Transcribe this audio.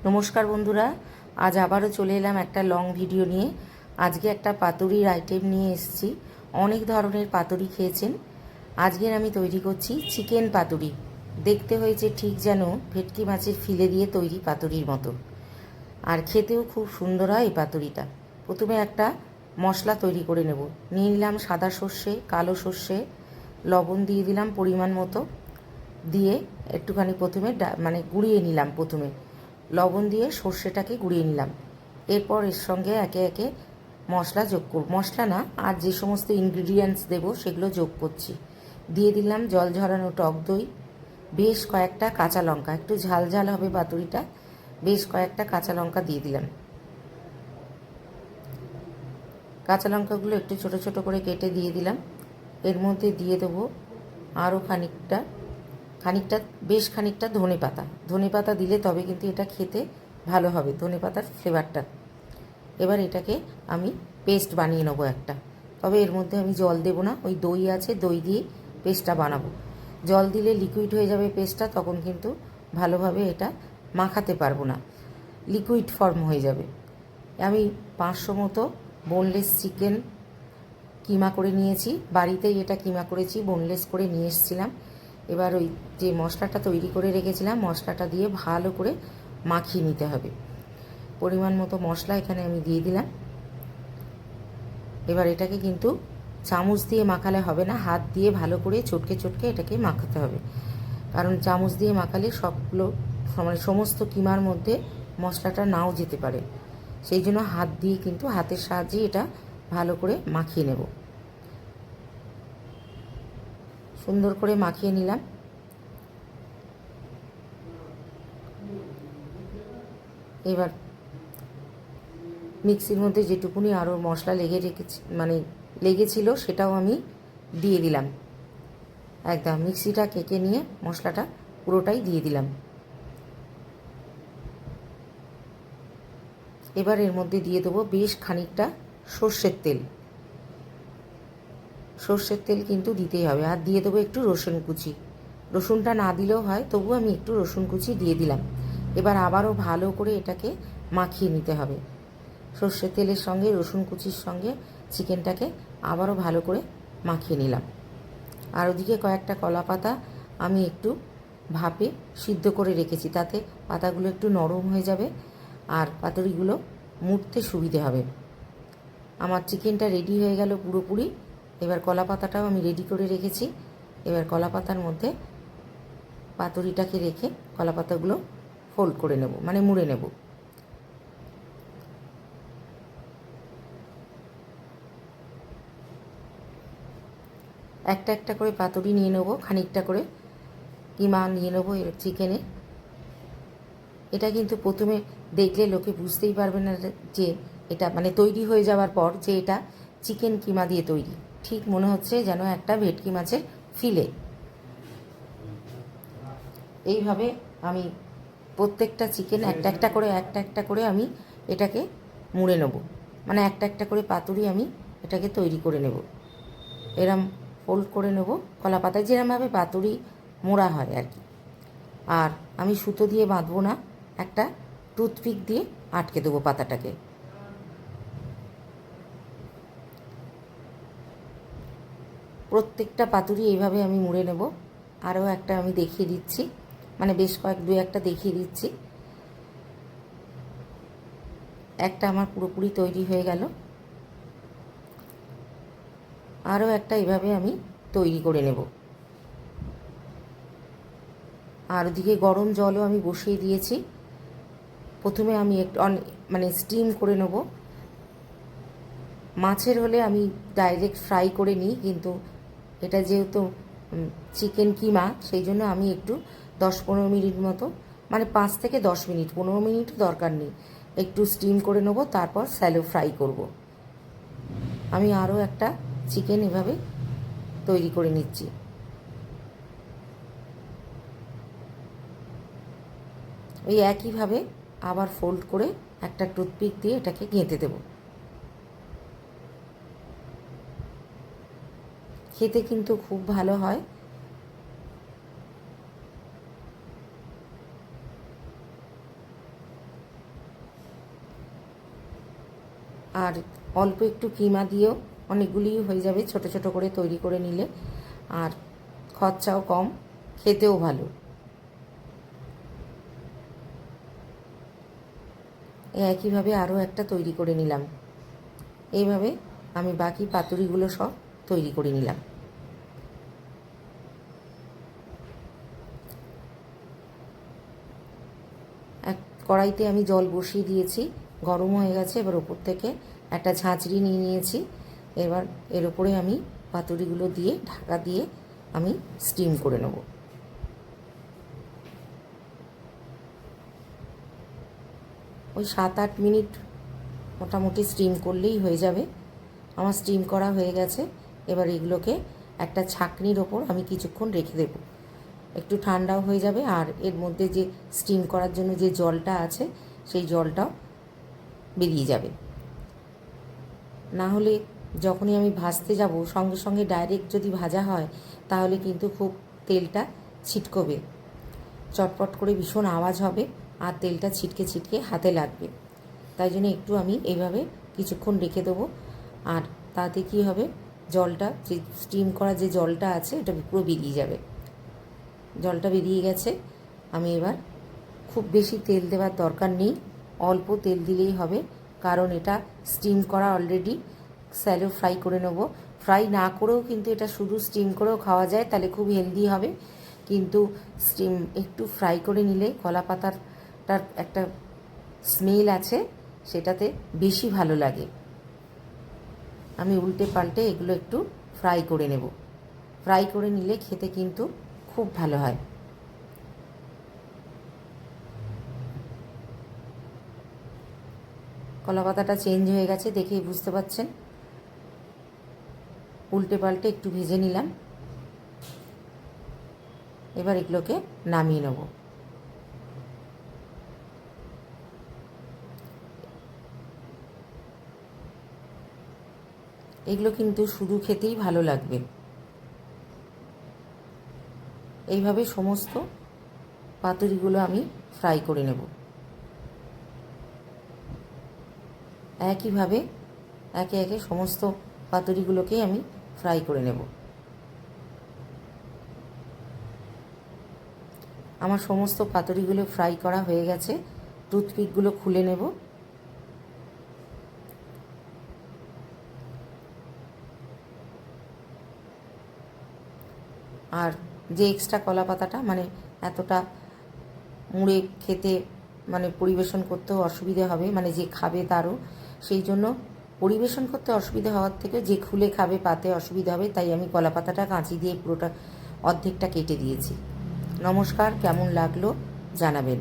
নমস্কার বন্ধুরা, আজ আবারও চলে এলাম একটা লং ভিডিও নিয়ে। আজকে একটা পাতুরির আইটেম নিয়ে এসেছি। অনেক ধরনের পাতুরি খেয়েছেন, আজকের আমি তৈরি করছি চিকেন পাতুরি। দেখতে হয়েছে ঠিক যেন ভেটকি মাছের ফিলে দিয়ে তৈরি পাতুরির মতো, আর খেতেও খুব সুন্দর হয় এই পাতুরিটা। প্রথমে একটা মশলা তৈরি করে নেব। নিয়ে নিলাম সাদা সর্ষে, কালো সর্ষে, লবণ দিয়ে দিলাম পরিমাণ মতো, দিয়ে একটুখানি প্রথমে গুঁড়িয়ে নিলাম। প্রথমে লবণ দিয়ে সর্ষেটাকে গুঁড়িয়ে নিলাম। এরপর এর সঙ্গে একে একে মশলা যোগ করব, মশলা না আর যে সমস্ত ইনগ্রিডিয়েন্টস দেবো সেগুলো যোগ করছি। দিয়ে দিলাম জল ঝরানো টক দই, বেশ কয়েকটা কাঁচা লঙ্কা, একটু ঝাল ঝাল হবে পাতুরিটা, বেশ কয়েকটা কাঁচা লঙ্কা দিয়ে দিলাম। কাঁচা লঙ্কাগুলো একটু ছোট ছোট করে কেটে দিয়ে দিলাম। এর মধ্যে দিয়ে দেবো আরও খানিকটা বেশ খানিকটা ধনে পাতা দিলে তবে কিন্তু এটা খেতে ভালো হবে, ধনে পাতার ফ্লেভারটা। এবার এটাকে আমি পেস্ট বানিয়ে নেবো একটা, তবে এর মধ্যে আমি জল দেবো না, ওই দই আছে, দই দিয়ে পেস্টটা বানাবো। জল দিলে লিকুইড হয়ে যাবে পেস্টটা, তখন কিন্তু ভালোভাবে এটা মাখাতে পারবো না, লিকুইড ফর্ম হয়ে যাবে। আমি 500 মতো বোনলেস চিকেন কিমা করে নিয়েছি, বাড়িতেই এটা কিমা করেছি, বোনলেস করে নিয়ে এসেছিলাম। এবার ওই যে মশলাটা তৈরি করে রেখেছিলাম, মশলাটা দিয়ে ভালো করে মাখিয়ে নিতে হবে। পরিমাণ মতো মশলা এখানে আমি দিয়ে দিলাম। এবার এটাকে কিন্তু চামচ দিয়ে মাখালে হবে না, হাত দিয়ে ভালো করে চটকে চটকে এটাকে মাখাতে হবে, কারণ চামচ দিয়ে মাখালে সবগুলো সমস্ত কিমার মধ্যে মশলাটা নাও যেতে পারে। সেই জন্য হাত দিয়ে কিন্তু হাতের সাহায্যে এটা ভালো করে মাখিয়ে নেব। সুন্দর করে মাখিয়ে নিলাম। এবার মিক্সির মধ্যে যেটুকুনি আরও মশলা লেগেছিল সেটাও আমি দিয়ে দিলাম। একদম মিক্সিটা কেটে নিয়ে মশলাটা পুরোটাই দিয়ে দিলাম। এবার এর মধ্যে দিয়ে দেবো বেশ খানিকটা সর্ষের তেল। সর্ষের তেল কিন্তু দিতেই হবে, আর দিয়ে দেবো একটু রসুন কুচি। রসুনটা না দিলেও হয়, তবু আমি একটু রসুন কুচি দিয়ে দিলাম। এবার আবারও ভালো করে এটাকে মাখিয়ে নিতে হবে। সর্ষের তেলের সঙ্গে রসুন কুচির সঙ্গে চিকেনটাকে আবারও ভালো করে মাখিয়ে নিলাম। আর ওদিকে কয়েকটা কলা পাতা আমি একটু ভাপে সিদ্ধ করে রেখেছি, তাতে পাতাগুলো একটু নরম হয়ে যাবে আর পাতুরিগুলো মুড়তে সুবিধে হবে। আমার চিকেনটা রেডি হয়ে গেল পুরোপুরি। এবার কলা পাতাটাও আমি রেডি করে রেখেছি। এবার কলা পাতার মধ্যে পাতুরিটাকে রেখে কলা পাতাগুলো ফোল্ড করে নেব, মুড়ে নেব। একটা একটা করে পাতুরি নিয়ে নেবো, খানিকটা করে কিমা নিয়ে নেবো চিকেনে। এটা কিন্তু প্রথমে দেখলে লোকে বুঝতেই পারবে না যে এটা তৈরি হয়ে যাওয়ার পর যে এটা চিকেন কিমা দিয়ে তৈরি, ঠিক মনে হচ্ছে যেন একটা ভেটকি মাছের ফিলে। এইভাবে আমি প্রত্যেকটা চিকেন একটা একটা করে আমি এটাকে মুড়ে নেব, একটা একটা করে পাতুরি আমি এটাকে তৈরি করে নেব। এরম ফোল্ড করে নেব কলা পাতায়, যেরমভাবে পাতুরি মোড়া হয় আর কি। আর আমি সুতো দিয়ে বাঁধবো না, একটা টুথপিক দিয়ে আটকে দেবো পাতাটাকে। প্রত্যেকটা পাতুরি এইভাবে আমি মুড়ে নেব। আরও একটা আমি দেখিয়ে দিচ্ছি, বেশ দু একটা দেখিয়ে দিচ্ছি। একটা আমার পুরোপুরি তৈরি হয়ে গেল, আরও একটা এভাবে আমি তৈরি করে নেব। আর ওদিকে গরম জলও আমি বসিয়ে দিয়েছি। প্রথমে আমি একটু স্টিম করে নেব। মাছের হলে আমি ডাইরেক্ট ফ্রাই করে নিই, কিন্তু এটা যেহেতু চিকেন কিমা, সেই জন্য আমি একটু 10-15 মিনিট মতো 5 থেকে 10 মিনিট, 15 মিনিটও দরকার নেই, একটু স্টিম করে নেব, তারপর স্যালো ফ্রাই করব। আমি আরও একটা চিকেন এভাবে তৈরি করে নিচ্ছি। ওই একইভাবে আবার ফোল্ড করে একটা টুথপিক দিয়ে এটাকে গেঁথে দেব। খেতে কিন্তু খুব ভালো হয়। আর অল্প একটু কিমা দিয়েও অনেকগুলি হয়ে যাবে ছোট ছোট করে তৈরি করে নিলে, আর খরচাও কম, খেতেও ভালো। একইভাবে আরও একটা তৈরি করে নিলাম। এইভাবে আমি বাকি পাতুরিগুলো সব তৈরি করে নিলাম। এক কড়াইতে আমি জল বসিয়ে দিয়েছি, গরম হয়ে গেছে। এবার ওপর থেকে একটা ঝাঁঝরি নিয়ে নিয়েছি। এবার এর ওপরে আমি পাতুরিগুলো দিয়ে ঢাকা দিয়ে আমি স্টিম করে নেব। ওই 7-8 মিনিট মোটামুটি স্টিম করলেই হয়ে যাবে। আমার স্টিম করা হয়ে গেছে। এবার এগুলোকে একটা ছাঁকনির ওপর আমি কিছুক্ষণ রেখে দেব, একটু ঠান্ডাও হয়ে যাবে। আর এর মধ্যে যে স্টিম করার জন্য যে জলটা আছে সেই জলটাও বেরিয়ে যাবে। না হলে যখনই আমি ভাজতে যাব সঙ্গে সঙ্গে ডাইরেক্ট যদি ভাজা হয় তাহলে কিন্তু খুব তেলটা ছিটকবে, চটপট করে ভীষণ আওয়াজ হবে আর তেলটা ছিটকে ছিটকে হাতে লাগবে। তাই জন্য একটু আমি এইভাবে কিছুক্ষণ রেখে দেবো। আর তাতে কী হবে, জলটা যে স্টিম করা যে জলটা আছে এটা পুরো বেরিয়ে যাবে। জলটা বেরিয়ে গেছে। আমি এবার খুব বেশি তেল দেওয়ার দরকার নেই, অল্প তেল দিলেই হবে, কারণ এটা স্টিম করা অলরেডি। স্যালো ফ্রাই করে নেব। ফ্রাই না করেও কিন্তু এটা শুধু স্টিম করেও খাওয়া যায়, তাহলে খুব হেলদি হবে। কিন্তু স্টিম একটু ফ্রাই করে নিলে কলা পাতাটার একটা স্মেল আছে, সেটাতে বেশি ভালো লাগে। আমি উল্টে পাল্টে এগুলো একটু ফ্রাই করে নেব। ফ্রাই করে নিলে খেতে কিন্তু খুব ভালো হয়। কলা পাতাটা চেঞ্জ হয়ে গেছে, দেখেই বুঝতে পারছেন। উল্টে পাল্টে একটু ভেজে নিলাম। এবার এগুলোকে নামিয়ে নেব। এগুলো কিন্তু শুধু খেতেই ভালো লাগবে। এইভাবে সমস্ত পাতুরিগুলো আমি ফ্রাই করে নেব। একইভাবে একে একে সমস্ত পাতুরিগুলোকেই আমি ফ্রাই করে নেব। আমার সমস্ত পাতুরিগুলো ফ্রাই করা হয়ে গেছে। টুথপিকগুলো খুলে নেব। আর যে এক্সট্রা কলা পাতাটা মানে এতটা মুড়ে খেতে মানে পরিবেশন করতেও অসুবিধে হবে, মানে যে খাবে তারও, সেই জন্য পরিবেশন করতে অসুবিধা হওয়ার থেকে যে খুলে খাবে পাতে অসুবিধা হবে, তাই আমি কলা পাতাটা কাঁচি দিয়ে পুরোটা অর্ধেকটা কেটে দিয়েছি। নমস্কার, কেমন লাগলো জানাবেন।